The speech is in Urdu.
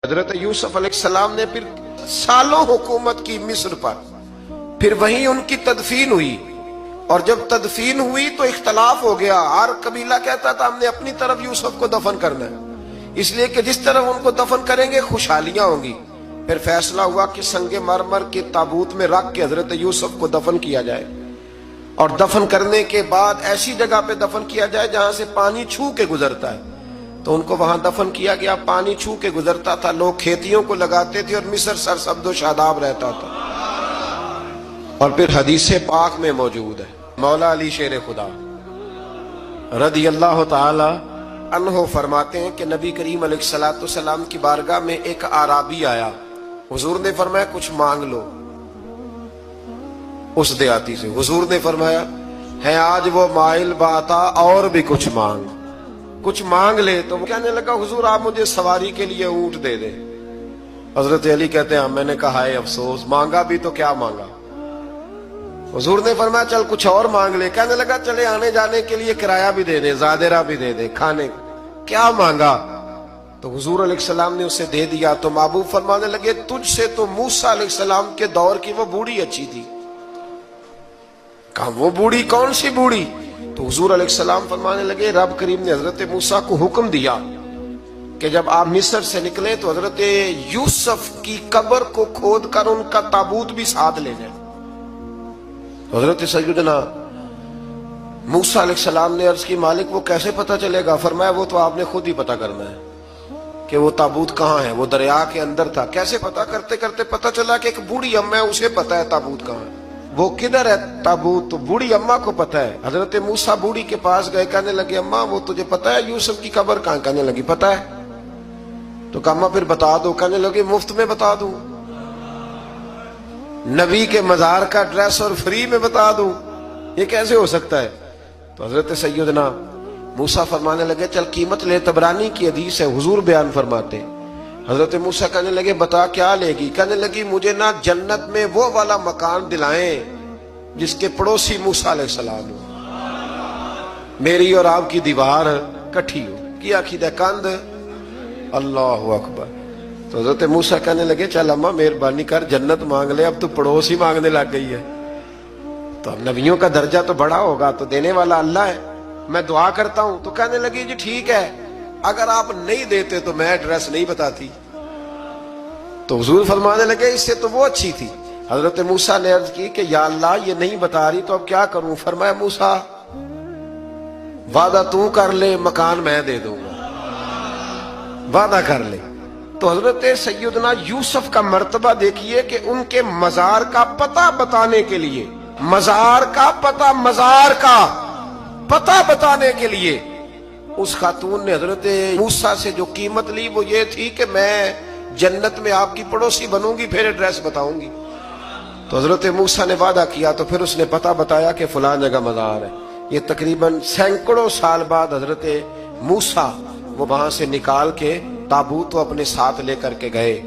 حضرت یوسف علیہ السلام نے پھر سالوں حکومت کی مصر پر، پھر وہیں ان کی تدفین ہوئی، اور جب تدفین ہوئی تو اختلاف ہو گیا۔ ہر قبیلہ کہتا تھا ہم نے اپنی طرف یوسف کو دفن کرنا ہے، اس لیے کہ جس طرف ان کو دفن کریں گے خوشحالیاں ہوں گی۔ پھر فیصلہ ہوا کہ سنگ مرمر کے تابوت میں رکھ کے حضرت یوسف کو دفن کیا جائے، اور دفن کرنے کے بعد ایسی جگہ پہ دفن کیا جائے جہاں سے پانی چھو کے گزرتا ہے۔ تو ان کو وہاں دفن کیا گیا، پانی چھو کے گزرتا تھا، لوگ کھیتیوں کو لگاتے تھے اور مصر سرسبز و شاداب رہتا تھا۔ اور پھر حدیث پاک میں موجود ہے، مولا علی شیر خدا رضی اللہ تعالی عنہ فرماتے ہیں کہ نبی کریم علیہ الصلوۃ والسلام کی بارگاہ میں ایک اعرابی آیا، حضور نے فرمایا کچھ مانگ لو۔ اس دیہاتی سے حضور نے فرمایا ہے آج وہ مائل باتا، اور بھی کچھ مانگ لے۔ تو وہ کہنے لگا حضور آپ مجھے سواری کے لیے اونٹ دے دیں۔ حضرت علی کہتے ہیں میں نے کہا ہے افسوس، مانگا بھی تو کیا مانگا۔ حضور نے فرمایا چل کچھ اور مانگ لے۔ کہنے لگا چلے آنے جانے کے لیے کرایہ بھی دے دے، زادرہ بھی دے دے، کھانے کیا مانگا؟ تو حضور علیہ السلام نے اسے دے دیا۔ تو محبوب فرمانے لگے تجھ سے تو موسیٰ علیہ السلام کے دور کی وہ بوڑھی اچھی تھی۔ کہا وہ بوڑھی کون سی بوڑھی؟ تو حضور علیہ السلام فرمانے لگے رب کریم نے حضرت موسیٰ کو حکم دیا کہ جب آپ مصر سے نکلے تو حضرت یوسف کی قبر کو کھود کر ان کا تابوت بھی ساتھ لے جائے۔ حضرت سیدنا موسیٰ علیہ السلام نے عرض کی مالک وہ کیسے پتہ چلے گا؟ فرمایا وہ تو آپ نے خود ہی پتہ کرنا ہے کہ وہ تابوت کہاں ہے۔ وہ دریا کے اندر تھا، کیسے پتہ کرتے کرتے پتہ چلا کہ ایک بوڑھی اماں ہے، اسے پتہ ہے تابوت کہاں ہے، وہ کدھر ہے تابوت، تو بوڑھی اماں کو پتہ ہے۔ حضرت موسیٰ بوڑھی کے پاس گئے، کہنے لگے اماں وہ تجھے پتہ ہے یوسف کی قبر کہاں؟ کہنے لگی پتہ ہے۔ تو کہا اماں پھر بتا دو۔ کہنے لگے مفت میں بتا دوں، نبی کے مزار کا ایڈریس اور فری میں بتا دوں، یہ کیسے ہو سکتا ہے؟ تو حضرت سیدنا موسیٰ فرمانے لگے چل قیمت لے، طبرانی کی حدیث ہے، حضور بیان فرماتے۔ حضرت موسیٰ کہنے لگے بتا کیا لے گی؟ کہنے لگی مجھے نہ جنت میں وہ والا مکان دلائیں جس کے پڑوسی موسیٰ علیہ السلام ہو، میری اور آپ کی دیوار کٹھی ہو، کیا عقیدہ کند، اللہ اکبر۔ تو حضرت موسیٰ کہنے لگے چل اماں مہربانی کر جنت مانگ لے، اب تو پڑوس ہی مانگنے لگ گئی ہے، تو اب نبیوں کا درجہ تو بڑا ہوگا، تو دینے والا اللہ ہے، میں دعا کرتا ہوں۔ تو کہنے لگی جی ٹھیک ہے، اگر آپ نہیں دیتے تو میں ایڈریس نہیں بتاتی۔ تو حضور فرمانے لگے اس سے تو وہ اچھی تھی۔ حضرت موسیٰ نے عرض کی کہ یا اللہ یہ نہیں بتا رہی تو اب کیا کروں؟ فرمایا موسیٰ وعدہ تو کر لے، مکان میں دے دوں گا، وعدہ کر لے۔ تو حضرت سیدنا یوسف کا مرتبہ دیکھیے کہ ان کے مزار کا پتہ بتانے کے لیے، مزار کا پتہ بتانے کے لیے اس خاتون نے حضرت موسیٰ سے جو قیمت لی وہ یہ تھی کہ میں جنت میں آپ کی پڑوسی بنوں گی پھر ایڈریس بتاؤں گی۔ تو حضرت موسیٰ نے وعدہ کیا، تو پھر اس نے پتہ بتایا کہ فلاں جگہ مزار ہے۔ یہ تقریباً سینکڑوں سال بعد حضرت موسیٰ وہ وہاں سے نکال کے تابوت اپنے ساتھ لے کر کے گئے۔